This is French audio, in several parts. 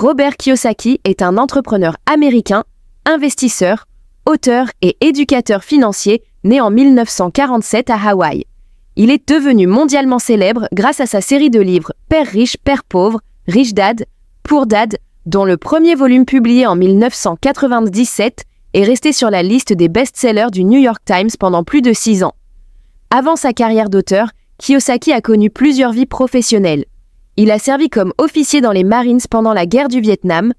Robert Kiyosaki est un entrepreneur américain, investisseur, auteur et éducateur financier né en 1947 à Hawaï. Il est devenu mondialement célèbre grâce à sa série de livres Père riche, Père pauvre, Rich Dad, Poor Dad, dont le premier volume publié en 1997 est resté sur la liste des best-sellers du New York Times pendant plus de 6 ans. Avant sa carrière d'auteur, Kiyosaki a connu plusieurs vies professionnelles. Il a servi comme officier dans les Marines pendant la guerre du Vietnam,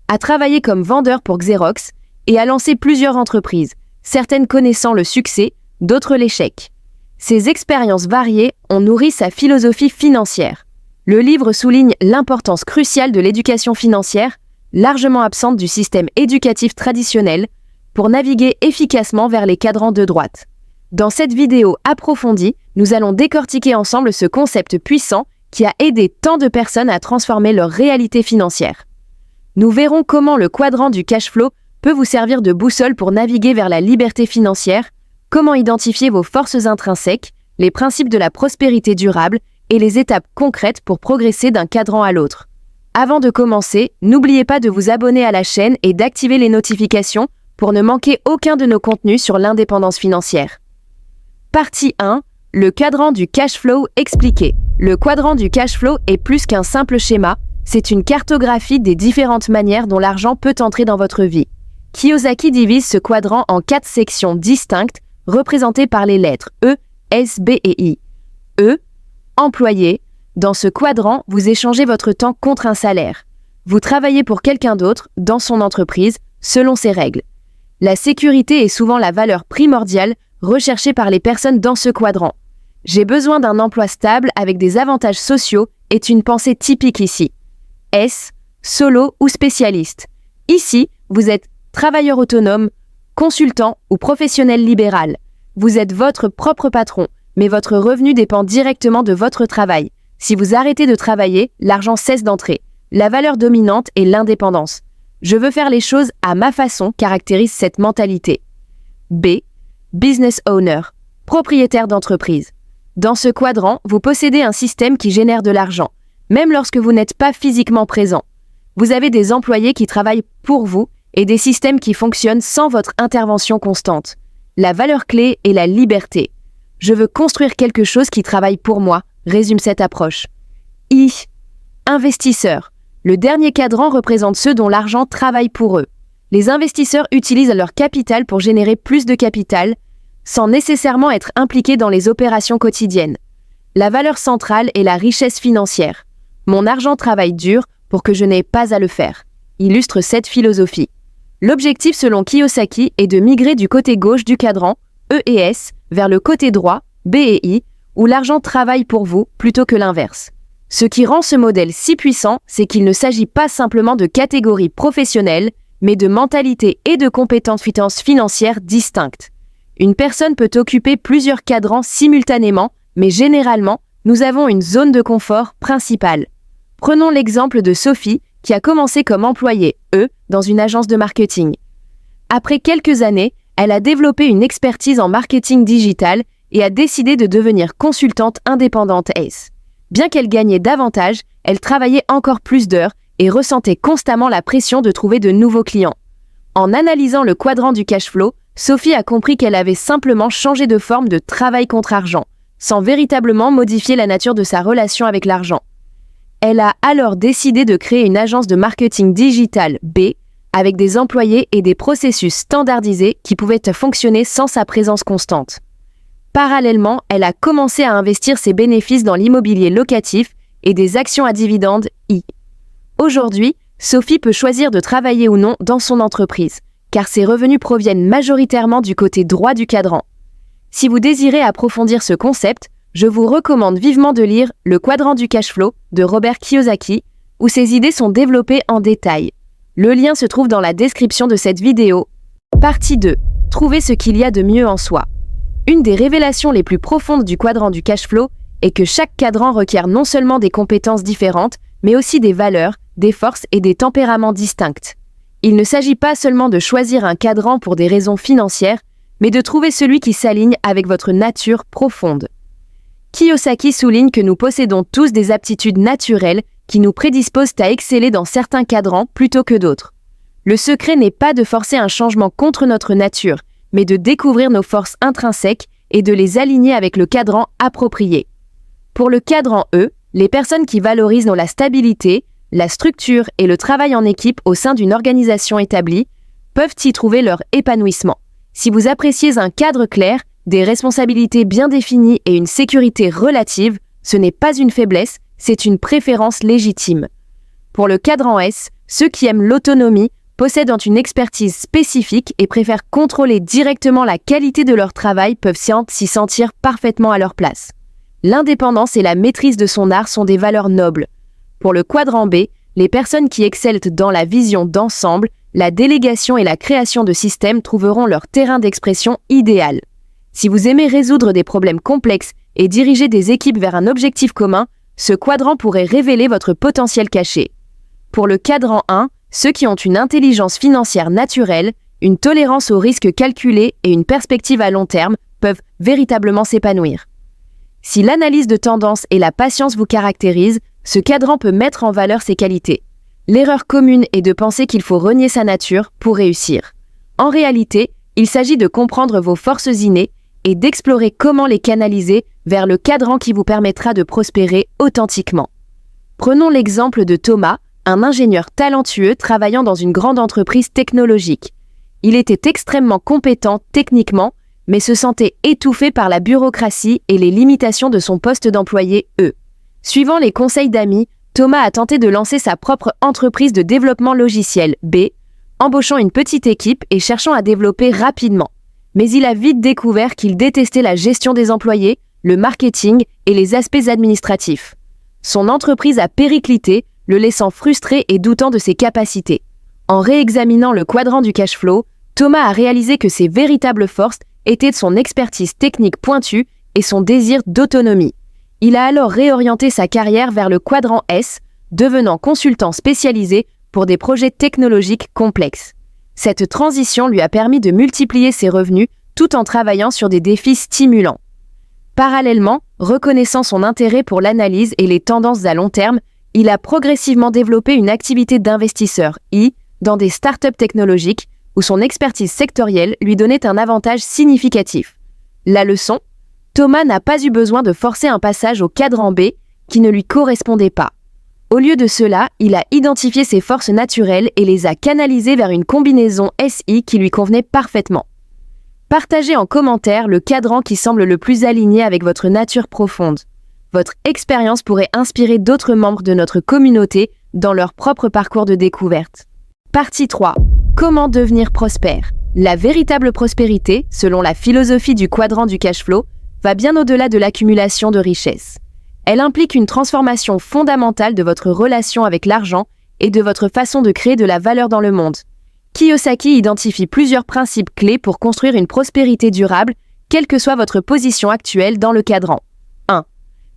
a travaillé comme vendeur pour Xerox et a lancé plusieurs entreprises, certaines connaissant le succès, d'autres l'échec. Ses expériences variées ont nourri sa philosophie financière. Le livre souligne l'importance cruciale de l'éducation financière, largement absente du système éducatif traditionnel, pour naviguer efficacement vers les cadrans de droite. Dans cette vidéo approfondie, nous allons décortiquer ensemble ce concept puissant qui a aidé tant de personnes à transformer leur réalité financière. Nous verrons comment le quadrant du cash flow peut vous servir de boussole pour naviguer vers la liberté financière, comment identifier vos forces intrinsèques, les principes de la prospérité durable et les étapes concrètes pour progresser d'un cadran à l'autre. Avant de commencer, n'oubliez pas de vous abonner à la chaîne et d'activer les notifications pour ne manquer aucun de nos contenus sur l'indépendance financière. Partie 1. Le quadrant du cash flow expliqué. Le quadrant du cash flow est plus qu'un simple schéma, c'est une cartographie des différentes manières dont l'argent peut entrer dans votre vie. Kiyosaki divise ce quadrant en 4 sections distinctes, représentées par les lettres E, S, B et I. E. Employé. Dans ce quadrant, vous échangez votre temps contre un salaire. Vous travaillez pour quelqu'un d'autre, dans son entreprise, selon ses règles. La sécurité est souvent la valeur primordiale recherchée par les personnes dans ce quadrant. J'ai besoin d'un emploi stable avec des avantages sociaux est une pensée typique ici. S. Solo ou spécialiste. Ici, vous êtes travailleur autonome, consultant ou professionnel libéral. Vous êtes votre propre patron, mais votre revenu dépend directement de votre travail. Si vous arrêtez de travailler, l'argent cesse d'entrer. La valeur dominante est l'indépendance. Je veux faire les choses à ma façon caractérise cette mentalité. B. Business owner. Propriétaire d'entreprise. Dans ce quadrant, vous possédez un système qui génère de l'argent, même lorsque vous n'êtes pas physiquement présent. Vous avez des employés qui travaillent pour vous et des systèmes qui fonctionnent sans votre intervention constante. La valeur clé est la liberté. Je veux construire quelque chose qui travaille pour moi, résume cette approche. I. Investisseur. Le dernier cadran représente ceux dont l'argent travaille pour eux. Les investisseurs utilisent leur capital pour générer plus de capital, sans nécessairement être impliqués dans les opérations quotidiennes. La valeur centrale est la richesse financière. Mon argent travaille dur pour que je n'ai pas à le faire, illustre cette philosophie. L'objectif selon Kiyosaki est de migrer du côté gauche du cadran, E et S, vers le côté droit, B et I, où l'argent travaille pour vous plutôt que l'inverse. Ce qui rend ce modèle si puissant, c'est qu'il ne s'agit pas simplement de catégories professionnelles, mais de mentalités et de compétences financières distinctes. Une personne peut occuper plusieurs cadrans simultanément, mais généralement, nous avons une zone de confort principale. Prenons l'exemple de Sophie, qui a commencé comme employée E dans une agence de marketing. Après quelques années, elle a développé une expertise en marketing digital et a décidé de devenir consultante indépendante S. Bien qu'elle gagnait davantage, elle travaillait encore plus d'heures et ressentait constamment la pression de trouver de nouveaux clients. En analysant le quadrant du cash flow, Sophie a compris qu'elle avait simplement changé de forme de travail contre argent, sans véritablement modifier la nature de sa relation avec l'argent. Elle a alors décidé de créer une agence de marketing digital B, avec des employés et des processus standardisés qui pouvaient fonctionner sans sa présence constante. Parallèlement, elle a commencé à investir ses bénéfices dans l'immobilier locatif et des actions à dividendes I. Aujourd'hui, Sophie peut choisir de travailler ou non dans son entreprise, car ses revenus proviennent majoritairement du côté droit du cadran. Si vous désirez approfondir ce concept, je vous recommande vivement de lire Le quadrant du cash flow de Robert Kiyosaki, où ses idées sont développées en détail. Le lien se trouve dans la description de cette vidéo. Partie 2. Trouver ce qu'il y a de mieux en soi. Une des révélations les plus profondes du quadrant du cash flow est que chaque cadran requiert non seulement des compétences différentes, mais aussi des valeurs, des forces et des tempéraments distincts. Il ne s'agit pas seulement de choisir un cadran pour des raisons financières, mais de trouver celui qui s'aligne avec votre nature profonde. Kiyosaki souligne que nous possédons tous des aptitudes naturelles qui nous prédisposent à exceller dans certains cadrans plutôt que d'autres. Le secret n'est pas de forcer un changement contre notre nature, mais de découvrir nos forces intrinsèques et de les aligner avec le cadran approprié. Pour le cadran E, les personnes qui valorisent la stabilité, la structure et le travail en équipe au sein d'une organisation établie peuvent y trouver leur épanouissement. Si vous appréciez un cadre clair, des responsabilités bien définies et une sécurité relative, ce n'est pas une faiblesse, c'est une préférence légitime. Pour le cadran S, ceux qui aiment l'autonomie, possèdent une expertise spécifique et préfèrent contrôler directement la qualité de leur travail peuvent s'y sentir parfaitement à leur place. L'indépendance et la maîtrise de son art sont des valeurs nobles. Pour le quadrant B, les personnes qui excellent dans la vision d'ensemble, la délégation et la création de systèmes trouveront leur terrain d'expression idéal. Si vous aimez résoudre des problèmes complexes et diriger des équipes vers un objectif commun, ce quadrant pourrait révéler votre potentiel caché. Pour le cadran 1, ceux qui ont une intelligence financière naturelle, une tolérance aux risques calculés et une perspective à long terme peuvent véritablement s'épanouir. Si l'analyse de tendance et la patience vous caractérisent, ce cadran peut mettre en valeur ses qualités. L'erreur commune est de penser qu'il faut renier sa nature pour réussir. En réalité, il s'agit de comprendre vos forces innées et d'explorer comment les canaliser vers le cadran qui vous permettra de prospérer authentiquement. Prenons l'exemple de Thomas, un ingénieur talentueux travaillant dans une grande entreprise technologique. Il était extrêmement compétent techniquement, mais se sentait étouffé par la bureaucratie et les limitations de son poste d'employé E. Suivant les conseils d'amis, Thomas a tenté de lancer sa propre entreprise de développement logiciel B, embauchant une petite équipe et cherchant à développer rapidement. Mais il a vite découvert qu'il détestait la gestion des employés, le marketing et les aspects administratifs. Son entreprise a périclité, le laissant frustré et doutant de ses capacités. En réexaminant le quadrant du cash flow, Thomas a réalisé que ses véritables forces étaient de son expertise technique pointue et son désir d'autonomie. Il a alors réorienté sa carrière vers le quadrant S, devenant consultant spécialisé pour des projets technologiques complexes. Cette transition lui a permis de multiplier ses revenus tout en travaillant sur des défis stimulants. Parallèlement, reconnaissant son intérêt pour l'analyse et les tendances à long terme, il a progressivement développé une activité d'investisseur dans des startups technologiques où son expertise sectorielle lui donnait un avantage significatif. La leçon ? Thomas n'a pas eu besoin de forcer un passage au cadran B qui ne lui correspondait pas. Au lieu de cela, il a identifié ses forces naturelles et les a canalisées vers une combinaison SI qui lui convenait parfaitement. Partagez en commentaire le cadran qui semble le plus aligné avec votre nature profonde. Votre expérience pourrait inspirer d'autres membres de notre communauté dans leur propre parcours de découverte. Partie 3. Comment devenir prospère ? La véritable prospérité, selon la philosophie du quadrant du cash flow, va bien au-delà de l'accumulation de richesses. Elle implique une transformation fondamentale de votre relation avec l'argent et de votre façon de créer de la valeur dans le monde. Kiyosaki identifie plusieurs principes clés pour construire une prospérité durable, quelle que soit votre position actuelle dans le cadran. 1.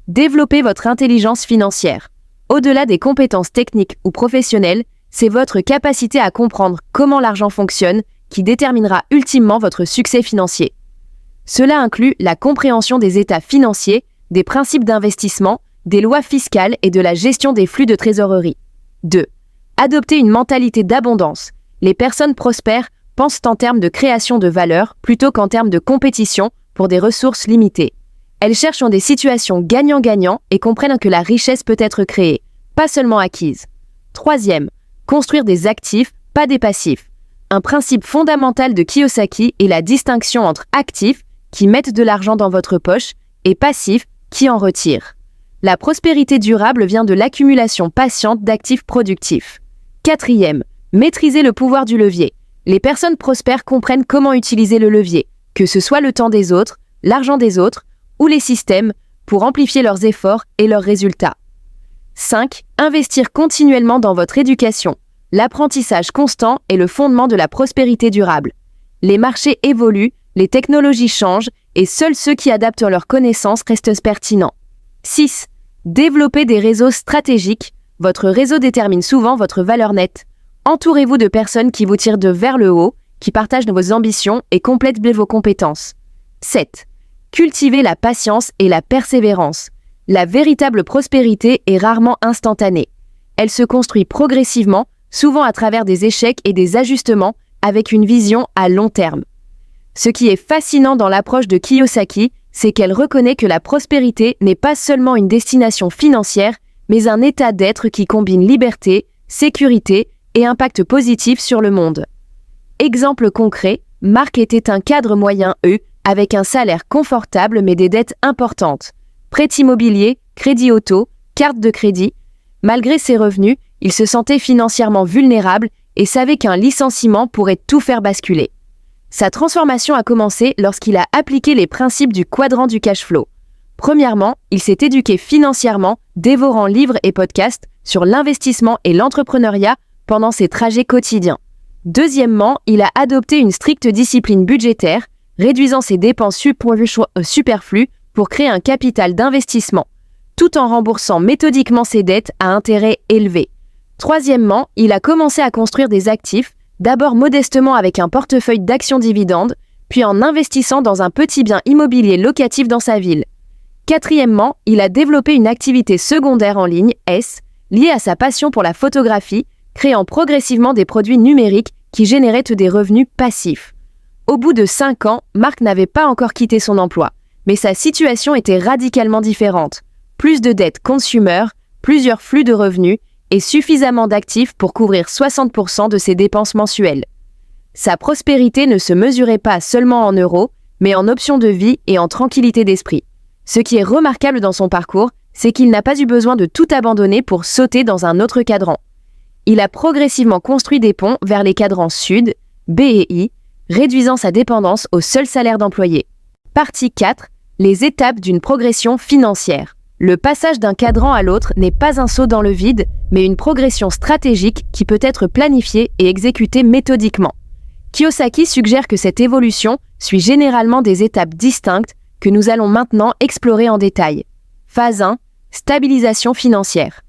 Développez votre intelligence financière. Au-delà des compétences techniques ou professionnelles, c'est votre capacité à comprendre comment l'argent fonctionne qui déterminera ultimement votre succès financier. Cela inclut la compréhension des états financiers, des principes d'investissement, des lois fiscales et de la gestion des flux de trésorerie. 2. Adoptez une mentalité d'abondance. Les personnes prospères pensent en termes de création de valeur plutôt qu'en termes de compétition pour des ressources limitées. Elles cherchent des situations gagnant-gagnant et comprennent que la richesse peut être créée, pas seulement acquise. 3. Construire des actifs, pas des passifs. Un principe fondamental de Kiyosaki est la distinction entre actifs, qui mettent de l'argent dans votre poche, et passifs, qui en retirent. La prospérité durable vient de l'accumulation patiente d'actifs productifs. 4. Maîtriser le pouvoir du levier. Les personnes prospères comprennent comment utiliser le levier, que ce soit le temps des autres, l'argent des autres, ou les systèmes, pour amplifier leurs efforts et leurs résultats. 5. Investir continuellement dans votre éducation. L'apprentissage constant est le fondement de la prospérité durable. Les marchés évoluent, les technologies changent, et seuls ceux qui adaptent leurs connaissances restent pertinents. 6. Développer des réseaux stratégiques. Votre réseau détermine souvent votre valeur nette. Entourez-vous de personnes qui vous tirent vers le haut, qui partagent vos ambitions et complètent vos compétences. 7. Cultivez la patience et la persévérance. La véritable prospérité est rarement instantanée. Elle se construit progressivement, souvent à travers des échecs et des ajustements, avec une vision à long terme. Ce qui est fascinant dans l'approche de Kiyosaki, c'est qu'elle reconnaît que la prospérité n'est pas seulement une destination financière, mais un état d'être qui combine liberté, sécurité et impact positif sur le monde. Exemple concret, Marc était un cadre moyen avec un salaire confortable mais des dettes importantes. Prêt immobilier, crédit auto, carte de crédit. Malgré ses revenus, il se sentait financièrement vulnérable et savait qu'un licenciement pourrait tout faire basculer. Sa transformation a commencé lorsqu'il a appliqué les principes du quadrant du cash flow. Premièrement, il s'est éduqué financièrement, dévorant livres et podcasts sur l'investissement et l'entrepreneuriat pendant ses trajets quotidiens. Deuxièmement, il a adopté une stricte discipline budgétaire, réduisant ses dépenses superflues pour créer un capital d'investissement, tout en remboursant méthodiquement ses dettes à intérêt élevé. Troisièmement, il a commencé à construire des actifs, d'abord modestement avec un portefeuille d'actions dividendes, puis en investissant dans un petit bien immobilier locatif dans sa ville. Quatrièmement, il a développé une activité secondaire en ligne, liée à sa passion pour la photographie, créant progressivement des produits numériques qui généraient des revenus passifs. Au bout de 5 ans, Marc n'avait pas encore quitté son emploi, mais sa situation était radicalement différente. Plus de dettes consumer, plusieurs flux de revenus et suffisamment d'actifs pour couvrir 60% de ses dépenses mensuelles. Sa prospérité ne se mesurait pas seulement en euros, mais en options de vie et en tranquillité d'esprit. Ce qui est remarquable dans son parcours, c'est qu'il n'a pas eu besoin de tout abandonner pour sauter dans un autre cadran. Il a progressivement construit des ponts vers les cadrans Sud, B et I, réduisant sa dépendance au seul salaire d'employé. Partie 4. Les étapes d'une progression financière. Le passage d'un cadran à l'autre n'est pas un saut dans le vide, mais une progression stratégique qui peut être planifiée et exécutée méthodiquement. Kiyosaki suggère que cette évolution suit généralement des étapes distinctes que nous allons maintenant explorer en détail. Phase 1. Stabilisation financière.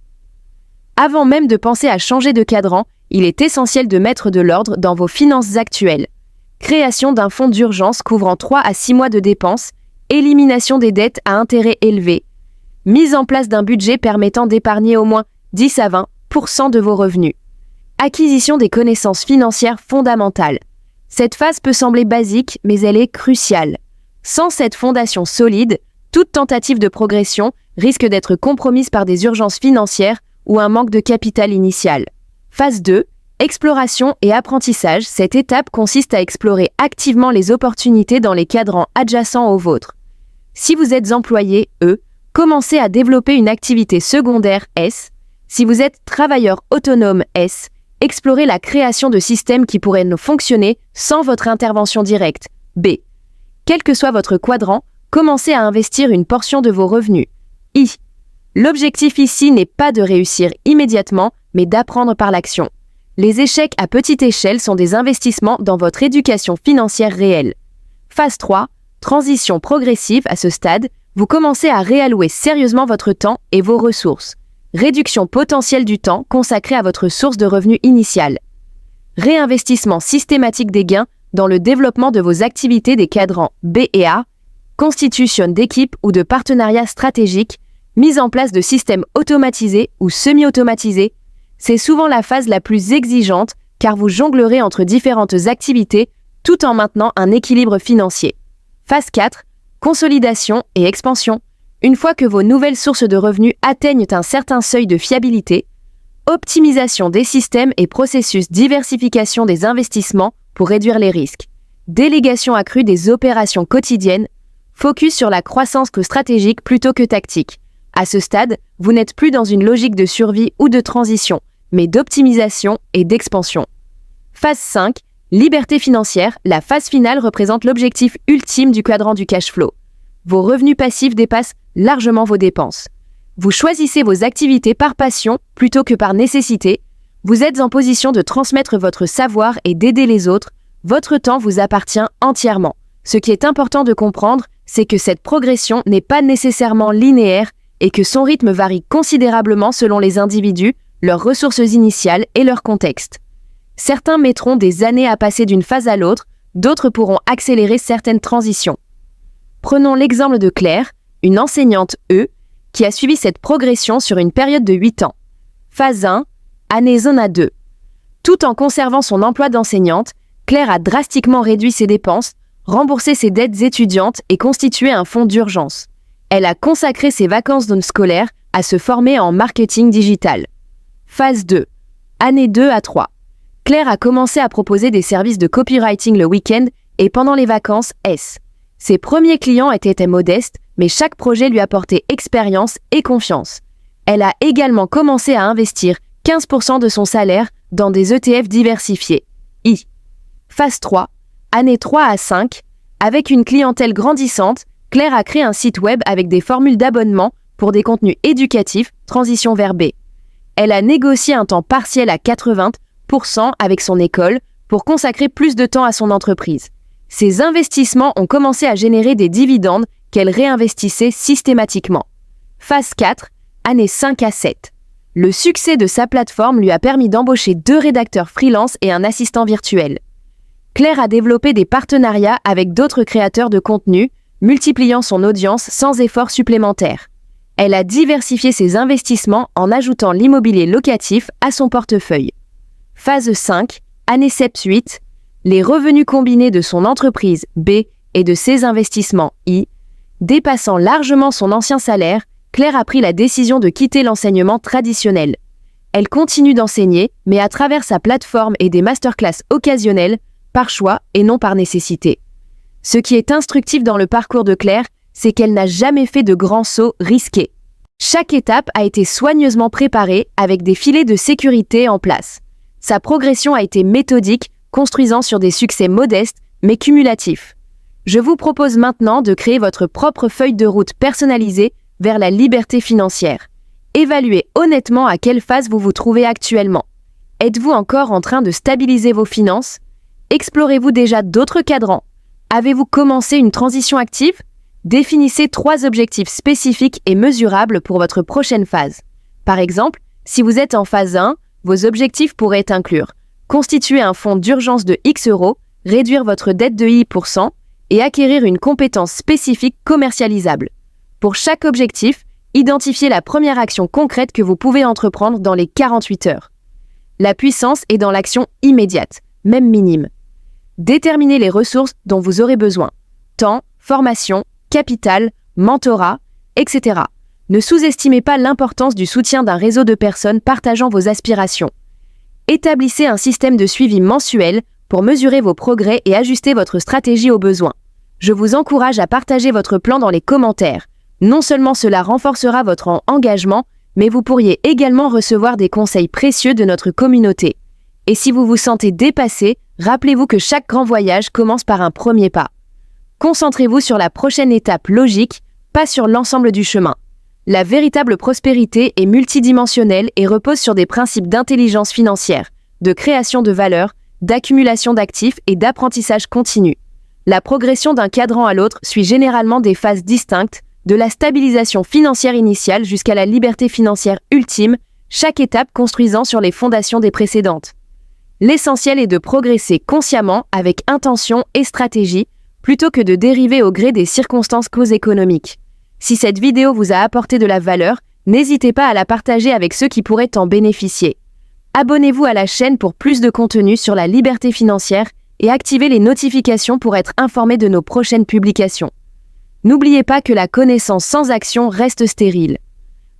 Avant même de penser à changer de cadran, il est essentiel de mettre de l'ordre dans vos finances actuelles. Création d'un fonds d'urgence couvrant 3 à 6 mois de dépenses, élimination des dettes à intérêt élevé, mise en place d'un budget permettant d'épargner au moins 10 à 20% de vos revenus. Acquisition des connaissances financières fondamentales. Cette phase peut sembler basique, mais elle est cruciale. Sans cette fondation solide, toute tentative de progression risque d'être compromise par des urgences financières ou un manque de capital initial. Phase 2. Exploration et apprentissage. Cette étape consiste à explorer activement les opportunités dans les cadrans adjacents aux vôtres. Si vous êtes employé, commencez à développer une activité secondaire, Si vous êtes travailleur autonome, explorez la création de systèmes qui pourraient fonctionner sans votre intervention directe, B. Quel que soit votre quadrant, commencez à investir une portion de vos revenus, I. L'objectif ici n'est pas de réussir immédiatement, mais d'apprendre par l'action. Les échecs à petite échelle sont des investissements dans votre éducation financière réelle. Phase 3. Transition progressive. À ce stade, vous commencez à réallouer sérieusement votre temps et vos ressources. Réduction potentielle du temps consacré à votre source de revenus initiale. Réinvestissement systématique des gains dans le développement de vos activités des cadrans B et A. Constitution d'équipes ou de partenariats stratégiques. Mise en place de systèmes automatisés ou semi-automatisés. C'est souvent la phase la plus exigeante car vous jonglerez entre différentes activités tout en maintenant un équilibre financier. Phase 4. Consolidation et expansion. Une fois que vos nouvelles sources de revenus atteignent un certain seuil de fiabilité, optimisation des systèmes et processus, diversification des investissements pour réduire les risques, délégation accrue des opérations quotidiennes, focus sur la croissance stratégique plutôt que tactique. À ce stade, vous n'êtes plus dans une logique de survie ou de transition, mais d'optimisation et d'expansion. Phase 5. Liberté financière. La phase finale représente l'objectif ultime du quadrant du cash flow. Vos revenus passifs dépassent largement vos dépenses. Vous choisissez vos activités par passion plutôt que par nécessité. Vous êtes en position de transmettre votre savoir et d'aider les autres. Votre temps vous appartient entièrement. Ce qui est important de comprendre, c'est que cette progression n'est pas nécessairement linéaire et que son rythme varie considérablement selon les individus, leurs ressources initiales et leur contexte. Certains mettront des années à passer d'une phase à l'autre, d'autres pourront accélérer certaines transitions. Prenons l'exemple de Claire, une enseignante qui a suivi cette progression sur une période de 8 ans. Phase 1, année 1 à 2. Tout en conservant son emploi d'enseignante, Claire a drastiquement réduit ses dépenses, remboursé ses dettes étudiantes et constitué un fonds d'urgence. Elle a consacré ses vacances scolaires à se former en marketing digital. Phase 2, année 2 à 3. Claire a commencé à proposer des services de copywriting le week-end et pendant les vacances S. Ses premiers clients étaient modestes, mais chaque projet lui apportait expérience et confiance. Elle a également commencé à investir 15% de son salaire dans des ETF diversifiés. Phase 3, année 3 à 5. Avec une clientèle grandissante, Claire a créé un site web avec des formules d'abonnement pour des contenus éducatifs, transition vers B. Elle a négocié un temps partiel à 80% avec son école pour consacrer plus de temps à son entreprise. Ses investissements ont commencé à générer des dividendes qu'elle réinvestissait systématiquement. Phase 4, année 5 à 7. Le succès de sa plateforme lui a permis d'embaucher 2 rédacteurs freelance et un assistant virtuel. Claire a développé des partenariats avec d'autres créateurs de contenu, multipliant son audience sans effort supplémentaire. Elle a diversifié ses investissements en ajoutant l'immobilier locatif à son portefeuille. Phase 5, année 7-8. Les revenus combinés de son entreprise B et de ses investissements I, dépassant largement son ancien salaire, Claire a pris la décision de quitter l'enseignement traditionnel. Elle continue d'enseigner, mais à travers sa plateforme et des masterclass occasionnelles, par choix et non par nécessité. Ce qui est instructif dans le parcours de Claire, c'est qu'elle n'a jamais fait de grands sauts risqués. Chaque étape a été soigneusement préparée avec des filets de sécurité en place. Sa progression a été méthodique, construisant sur des succès modestes mais cumulatifs. Je vous propose maintenant de créer votre propre feuille de route personnalisée vers la liberté financière. Évaluez honnêtement à quelle phase vous vous trouvez actuellement. Êtes-vous encore en train de stabiliser vos finances? Explorez-vous déjà d'autres cadrans? Avez-vous commencé une transition active? Définissez 3 objectifs spécifiques et mesurables pour votre prochaine phase. Par exemple, si vous êtes en phase 1, vos objectifs pourraient inclure constituer un fonds d'urgence de X euros, réduire votre dette de Y% et acquérir une compétence spécifique commercialisable. Pour chaque objectif, identifiez la première action concrète que vous pouvez entreprendre dans les 48 heures. La puissance est dans l'action immédiate, même minime. Déterminez les ressources dont vous aurez besoin. Temps, formation, capital, mentorat, etc. Ne sous-estimez pas l'importance du soutien d'un réseau de personnes partageant vos aspirations. Établissez un système de suivi mensuel pour mesurer vos progrès et ajuster votre stratégie aux besoins. Je vous encourage à partager votre plan dans les commentaires. Non seulement cela renforcera votre engagement, mais vous pourriez également recevoir des conseils précieux de notre communauté. Et si vous vous sentez dépassé, rappelez-vous que chaque grand voyage commence par un premier pas. Concentrez-vous sur la prochaine étape logique, pas sur l'ensemble du chemin. La véritable prospérité est multidimensionnelle et repose sur des principes d'intelligence financière, de création de valeur, d'accumulation d'actifs et d'apprentissage continu. La progression d'un cadran à l'autre suit généralement des phases distinctes, de la stabilisation financière initiale jusqu'à la liberté financière ultime, chaque étape construisant sur les fondations des précédentes. L'essentiel est de progresser consciemment avec intention et stratégie, plutôt que de dériver au gré des circonstances économiques. Si cette vidéo vous a apporté de la valeur, n'hésitez pas à la partager avec ceux qui pourraient en bénéficier. Abonnez-vous à la chaîne pour plus de contenu sur la liberté financière et activez les notifications pour être informé de nos prochaines publications. N'oubliez pas que la connaissance sans action reste stérile.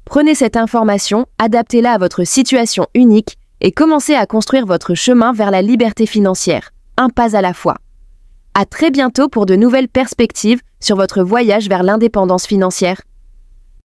Prenez cette information, adaptez-la à votre situation unique et commencez à construire votre chemin vers la liberté financière, un pas à la fois. À très bientôt pour de nouvelles perspectives sur votre voyage vers l'indépendance financière.